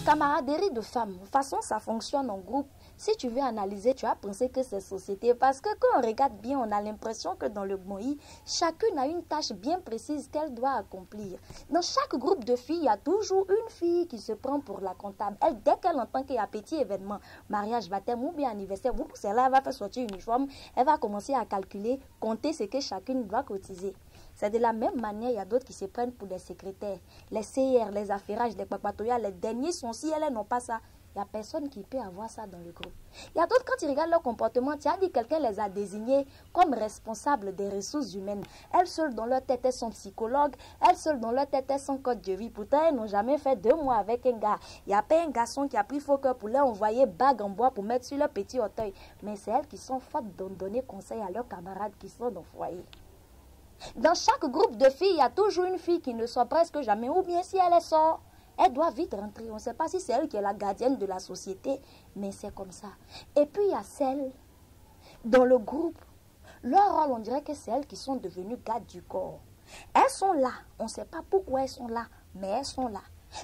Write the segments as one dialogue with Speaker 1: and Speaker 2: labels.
Speaker 1: Camaraderie de femmes, de toute façon ça fonctionne en groupe. Si tu veux analyser, tu vas penser que c'est société. Parce que quand on regarde bien, on a l'impression que dans le MOI, chacune a une tâche bien précise qu'elle doit accomplir. Dans chaque groupe de filles, il y a toujours une fille qui se prend pour la comptable. Elle, dès qu'elle entend qu'il y a petit événement, mariage, baptême ou bien anniversaire, celle-là, elle va faire sortir uniforme, elle va commencer à calculer, compter ce que chacune doit cotiser. C'est de la même manière, il y a d'autres qui se prennent pour des secrétaires. Les CR, les affairages, les papatoyas, les derniers sont si elles n'ont pas ça. Il n'y a personne qui peut avoir ça dans le groupe. Il y a d'autres, quand tu regardes leur comportement, tu as dit que quelqu'un les a désignés comme responsables des ressources humaines. Elles seules dans leur tête, elles sont psychologues. Elles seules dans leur tête, elles sont code de vie. Pourtant, elles n'ont jamais fait 2 mois avec un gars. Il n'y a pas un garçon qui a pris faux cœur pour leur envoyer bague en bois pour mettre sur leur petit auteuil. Mais c'est elles qui sont fortes de donner conseil à leurs camarades qui sont dans le foyer. Dans chaque groupe de filles, il y a toujours une fille qui ne sort presque jamais. Ou bien si elle sort, elle doit vite rentrer. On ne sait pas si c'est elle qui est la gardienne de la société, mais c'est comme ça. Et puis il y a celles dans le groupe. Leur rôle, on dirait que c'est elles qui sont devenues gardes du corps. Elles sont là. On ne sait pas pourquoi elles sont là, mais elles sont là.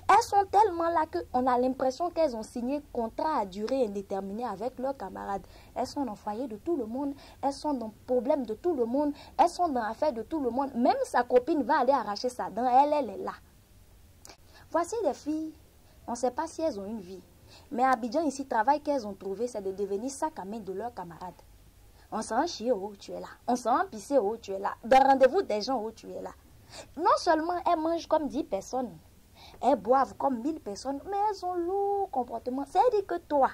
Speaker 1: Elles sont tellement là qu'on a l'impression qu'elles ont signé contrat à durée indéterminée avec leurs camarades. Elles sont dans le foyer de tout le monde. Elles sont dans le problème de tout le monde. Elles sont dans l'affaire de tout le monde. Même sa copine va aller arracher sa dent. Elle est là. Voici des filles. On ne sait pas si elles ont une vie. Mais à Abidjan, ici, le travail qu'elles ont trouvé, c'est de devenir sac à main de leurs camarades. On s'en chier, oh, tu es là. On s'en pisser, oh, tu es là. Dans rendez-vous des gens, oh, tu es là. Non seulement elles mangent comme 10 personnes. Elles boivent comme 1000 personnes, mais elles ont lourd comportement. C'est-à-dire que toi,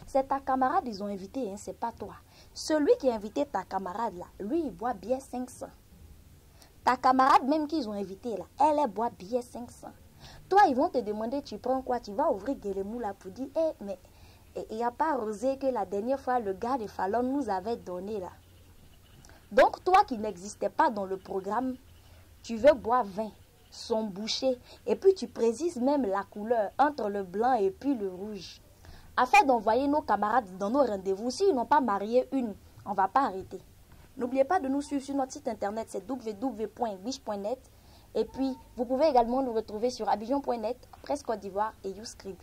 Speaker 1: c'est ta camarade ils ont invité, hein, c'est pas toi. Celui qui a invité ta camarade là, lui il boit bien 500. Ta camarade même qu'ils ont invité là, elle boit bien 500. Toi ils vont te demander tu prends quoi, tu vas ouvrir Guélemou là pour dire, mais il n'y a pas rosé que la dernière fois le gars de Fallon nous avait donné là. Donc toi qui n'existais pas dans le programme, tu veux boire 20. Sont bouchés et puis tu précises même la couleur entre le blanc et puis le rouge afin d'envoyer nos camarades dans nos rendez-vous. S'ils n'ont pas marié une, on ne va pas arrêter. N'oubliez pas de nous suivre sur notre site internet, c'est www.biche.net et puis vous pouvez également nous retrouver sur abidjan.net, Presse Côte d'Ivoire et YouScribe.